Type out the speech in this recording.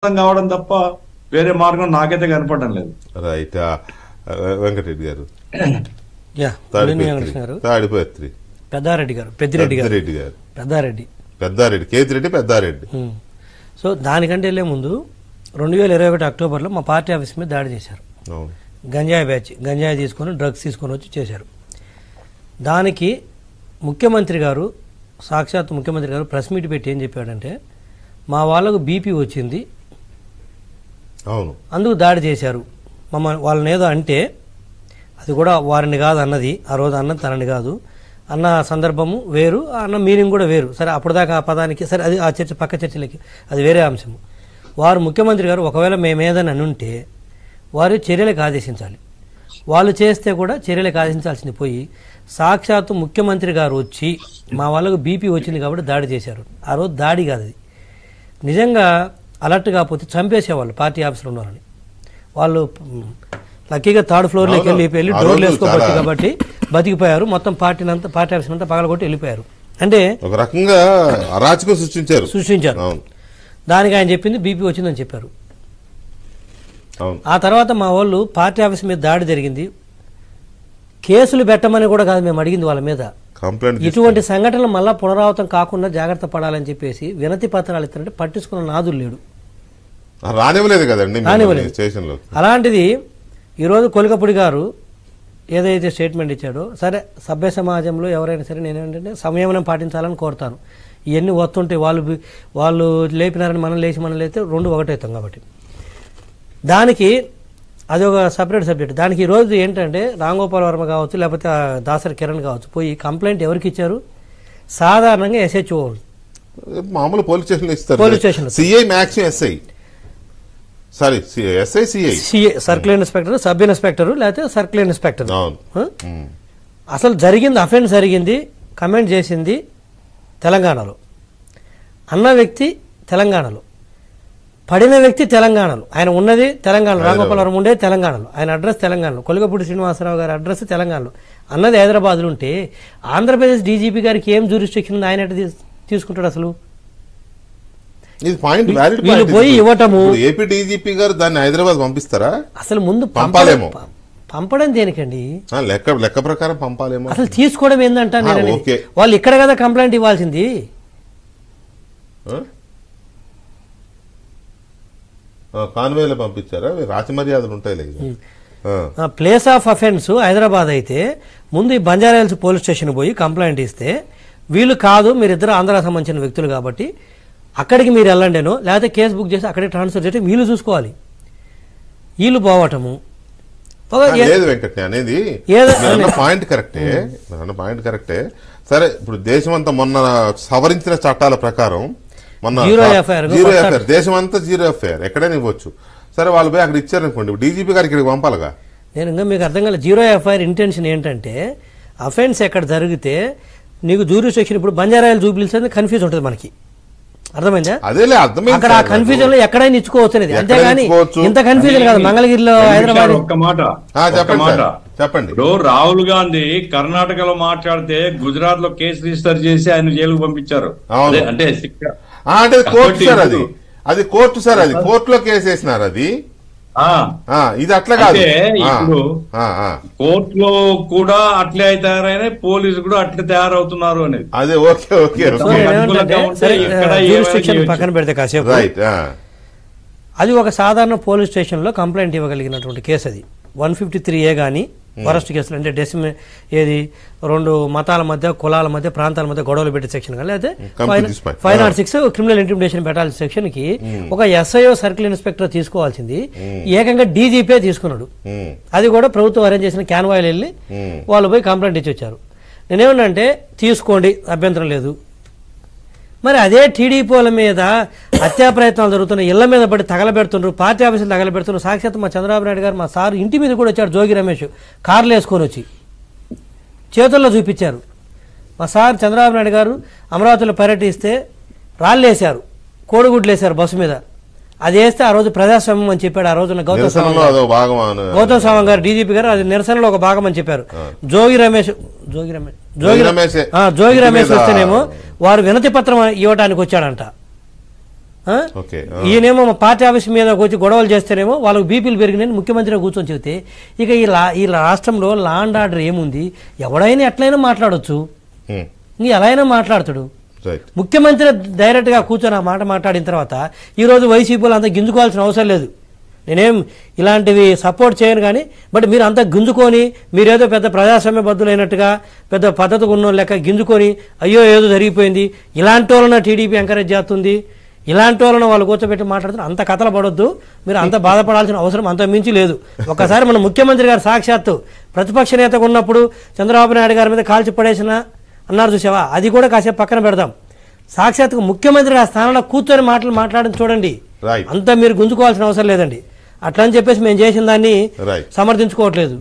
కావడం తప్ప వేరే మార్గం నాకైతే కనపడడం లేదు. రైట్. వెంకటరెడ్డి గారు, పెద్దారెడ్డి గారు, పెద్దిరెడ్డి గారు, పెద్దారెడ్డి, కేతిరెడ్డి, పెద్దారెడ్డి. సో దానికంటే వెళ్ళే ముందు 2021 అక్టోబర్లో మా పార్టీ ఆఫీస్ మీద దాడి చేశారు. గంజాయి బ్యాచ్, గంజాయి తీసుకొని డ్రగ్స్ తీసుకొని వచ్చి చేశారు. దానికి ముఖ్యమంత్రి గారు, సాక్షాత్ ముఖ్యమంత్రి గారు ప్రెస్ మీట్ పెట్టి ఏం చెప్పాడంటే, మా వాళ్ళకు బీపీ వచ్చింది, అవును, అందుకు దాడి చేశారు. వాళ్ళని ఏదో అంటే అది కూడా వారిని కాదు అన్నది, ఆ రోజు అన్నది తనని కాదు అన్న సందర్భము వేరు, అన్న మీనింగ్ కూడా వేరు. సరే అప్పటిదాకా ఆ పదానికి సరే అది ఆ చర్చ పక్క చర్చలకి అది వేరే అంశము. వారు ముఖ్యమంత్రి గారు ఒకవేళ మేమేదని అనుంటే వారు చర్యలకు ఆదేశించాలి. వాళ్ళు చేస్తే కూడా చర్యలకు ఆదేశించాల్సింది పోయి సాక్షాత్తు ముఖ్యమంత్రి గారు వచ్చి మా వాళ్ళకు బీపీ వచ్చింది కాబట్టి దాడి చేశారు. ఆ రోజు దాడి కాదు, అది నిజంగా అలర్ట్ కాకపోతే చంపేసేవాళ్ళు పార్టీ ఆఫీసులో ఉన్నారని. వాళ్ళు లక్కీగా థర్డ్ ఫ్లోర్లోకి వెళ్ళి డోర్లు వేసుకోవచ్చు కాబట్టి బతికిపోయారు. మొత్తం పార్టీ ఆఫీస్ అంతా పగలగొట్టి వెళ్ళిపోయారు. అంటే ఒక రకంగా అరాచకం సృష్టించారు. దానికి ఆయన చెప్పింది బీపీ వచ్చిందని చెప్పారు. ఆ తర్వాత మా వాళ్ళు పార్టీ ఆఫీస్ మీద దాడి జరిగింది, కేసులు పెట్టమని కూడా కాదు మేము అడిగింది వాళ్ళ మీద. ఇటువంటి సంఘటనలు మళ్ళా పునరావృతం కాకుండా జాగ్రత్త పడాలని చెప్పేసి వినతి పత్రాలు ఇస్తారంటే పట్టించుకున్న నాదులు లేడు, రానివ్వలేదు కదండి. అలాంటిది ఈరోజు కొలికపుడి గారు ఏదైతే స్టేట్మెంట్ ఇచ్చాడో, సరే సభ్య సమాజంలో ఎవరైనా సరే నేనేంటంటే సంయమనం పాటించాలని కోరుతాను. ఇవన్నీ వస్తుంటే వాళ్ళు లేపినారని మనం లేపితే రెండు ఒకటవుతాం కాబట్టి దానికి అది ఒక సపరేట్ సబ్జెక్ట్. దానికి ఈరోజు ఏంటంటే రాంగోపాల్ వర్మ కావచ్చు, లేకపోతే దాసరి కిరణ్ కావచ్చు, పోయి కంప్లైంట్ ఎవరికి ఇచ్చారు? సాధారణంగా ఎస్హెచ్ఓ, మామూలు పోలీస్ స్టేషన్ ఇస్తారు. CI maximum SI, sorry SI, CI, circle inspector, sub inspector, లేకపోతే సర్కిల్ ఇన్స్పెక్టర్. అసలు జరిగింది, అఫెన్స్ జరిగింది, కమెంట్ చేసింది తెలంగాణలో, అన్న వ్యక్తి తెలంగాణలో, పడిన వ్యక్తి తెలంగాణలో, ఆయన ఉన్నది తెలంగాణలో, రాంగోపాల్ వర్మ ఉండేది తెలంగాణలో, ఆయన అడ్రస్ తెలంగాణలో, కొలికపూడి శ్రీనివాసరావు గారి అడ్రస్ తెలంగాణలో, అన్నది హైదరాబాద్లో ఉంటే ఆంధ్రప్రదేశ్ డీజీపీ గారికి ఏం జ్యూరిస్డిక్షన్ ఉంది? ఆయన తీసుకుంటాడు అసలు? వీళ్ళు పోయి ఇవ్వటము, ఏపీ డీజీపీ గారు దాన్ని హైదరాబాద్ పంపిస్తారా? అసలు ముందు పంపాలేమో. పంపడం దేనికండి? లెక్క ప్రకారం పంపాలేమో. అసలు తీసుకోవడం ఏందంట? వాళ్ళు ఇక్కడ కదా కంప్లైంట్ ఇవ్వాల్సింది. కాన్వేలో పంపించారా? రాచమర్యాదలు ఉంటాయి. ప్లేస్ ఆఫ్ అఫెన్స్ హైదరాబాద్ అయితే ముందు ఈ బంజారాహిల్స్ పోలీస్ స్టేషన్ పోయి కంప్లైంట్ ఇస్తే, వీళ్ళు కాదు మీరిద్దరు ఆంధ్రాకి సంబంధించిన వ్యక్తులు కాబట్టి అక్కడికి మీరు వెళ్ళండేనో, లేకపోతే కేసు బుక్ చేసి అక్కడికి ట్రాన్స్ఫర్ చేస్తే వీళ్ళు చూసుకోవాలి. వీళ్ళు పోవటము లేదు వెంకట అనేది పాయింట్ కరెక్టే. సరే, ఇప్పుడు దేశం అంతా మొన్న సవరించిన చట్టాల ప్రకారం జీరో ఎఫ్ఐఆర్, దేశం అంతా జీరో ఎఫ్ఐఆర్ ఎక్కడైనా ఇవ్వచ్చు. సరే, వాళ్ళు పోయి అక్కడ ఇచ్చారనుకోండి, డీజీపీ గారికి ఇక్కడికి పంపాలిగా. నేను ఇంకా మీకు అర్థం కాలేదు. జీరో ఎఫ్ఐఆర్ ఇంటెన్షన్ ఏంటంటే, అఫెన్స్ ఎక్కడ జరిగితే నీకు జ్యూరిస్డిక్షన్, ఇప్పుడు బంజారాయిలు చూపించేది కన్ఫ్యూజ్ ఉంటుంది మనకి, అర్థమైందా? అదేలే, అర్థమైంది. అక్కడ ఆ కన్ఫ్యూజన్ లో ఎక్కడైనా ఇచ్చుకోవచ్చు అనేది, అంతేగాని ఇంత కన్ఫ్యూజన్ కాదు. మంగళగిరిలో, హైదరాబాద్. ఒక్క మాట చెప్పండి. ఇప్పుడు రాహుల్ గాంధీ కర్ణాటకలో మాట్లాడితే గుజరాత్ లో కేసు రిజిస్టర్ చేసి ఆయన జైలుకు పంపించారు. అంటే కోర్టు సార్, అది కోర్టు సార్, అది కోర్టులో కేసు వేసినారు. అది ఇది అట్లా కాదు. ఇప్పుడు కోర్టులో కూడా అట్లే తయారైన, పోలీసు కూడా అట్లే తయారవుతున్నారు అనేది. అదే ఓకే. పక్కన పెడితే కాసేపు, అది ఒక సాధారణ పోలీస్ స్టేషన్ లో కంప్లైంట్ ఇవ్వగలిగినటువంటి కేసు. అది 153A గానీ వరస్ట్ కేసులు, అంటే ఏది రెండు మతాల మధ్య, కులాల మధ్య, ప్రాంతాల మధ్య గొడవలు పెట్టే సెక్షన్ కానీ, లేదా 506 క్రిమినల్ ఇంటిమిడేషన్ పెట్టాల్సిన సెక్షన్ కి ఒక ఎస్ఐఓ, సర్కిల్ ఇన్స్పెక్టర్ తీసుకోవాల్సింది ఏకంగా డీజీపీ తీసుకున్నాడు. అది కూడా ప్రభుత్వం అరేంజ్ చేసిన క్యాన్వాయిలు వెళ్ళి వాళ్ళు పోయి కంప్లైంట్ ఇచ్చి వచ్చారు. నేనేమన్నంటే తీసుకోండి, అభ్యంతరం లేదు. మరి అదే టీడీపీల మీద హత్యా ప్రయత్నాలు జరుగుతున్నాయి, ఇళ్ల మీద పడి తగలబెడుతున్నారు, పార్టీ ఆఫీసులు తగలబెడుతున్నారు. సాక్షాత్ మా చంద్రబాబు నాయుడు గారు మా సార్ ఇంటి మీద కూడా వచ్చాడు, జోగి రమేష్ కార్లు వేసుకొని వచ్చి చేతుల్లో చూపించారు. మా సార్ చంద్రబాబు నాయుడు గారు అమరావతిలో పర్యటిస్తే రాళ్ళు వేశారు, కోడిగుడ్లు వేశారు బస్సు మీద. అది వేస్తే ఆ రోజు ప్రజాస్వామ్యం అని చెప్పాడు. ఆ రోజున గౌతమ్ సావంగ్ గారు, డీజీపీ గారు, అది నిరసనలో ఒక భాగం అని చెప్పారు. జోగి రమేష్ వస్తేనేమో వారు వినతి పత్రం ఇవ్వడానికి వచ్చాడంట. ఈయనేమో పార్టీ ఆఫీస్ మీద వచ్చి గొడవలు చేస్తేనేమో వాళ్ళకి బీపీలు పెరిగినాయని ముఖ్యమంత్రి కూర్చొని చెబితే ఇక ఈ రాష్ట్రంలో లా అండ్ ఆర్డర్ ఏముంది? ఎవడైనా ఎట్లయినా మాట్లాడొచ్చు, ఇంక ఎలా అయినా మాట్లాడతాడు. ముఖ్యమంత్రి డైరెక్ట్ గా కూర్చొని ఆ మాట మాట్లాడిన తర్వాత ఈ రోజు వైసీపీలో అంత గింజుకోవాల్సిన అవసరం లేదు. నేనేం ఇలాంటివి సపోర్ట్ చేయను, కానీ బట్ మీరు అంతా గుంజుకొని మీరేదో పెద్ద ప్రజాస్వామ్య బద్దులైనట్టుగా పెద్ద పద్ధతిగా ఉన్న లెక్క గింజుకొని అయ్యో ఏదో జరిగిపోయింది, ఇలాంటి వాళ్ళన టీడీపీ ఎంకరేజ్ చేస్తుంది, ఇలాంటి వాళ్ళని వాళ్ళు కూర్చోబెట్టి మాట్లాడుతున్నారు, అంత కథలు పడొద్దు. మీరు అంత బాధపడాల్సిన అవసరం అంత మించి లేదు. ఒకసారి మన ముఖ్యమంత్రి గారు సాక్షాత్తు ప్రతిపక్ష నేతగా ఉన్నప్పుడు చంద్రబాబు నాయుడు గారి మీద కాల్చి పడేసిన అన్నారు చూసావా, అది కూడా కాసేపు పక్కన పెడదాం. సాక్షాత్తుగా ముఖ్యమంత్రి గారి స్థానంలో కూర్చొని మాట్లాడడం చూడండి, అంతా మీరు గుంజుకోవాల్సిన అవసరం లేదండి. అట్లా అని చెప్పేసి మేము చేసిన దాన్ని సమర్థించుకోవట్లేదు.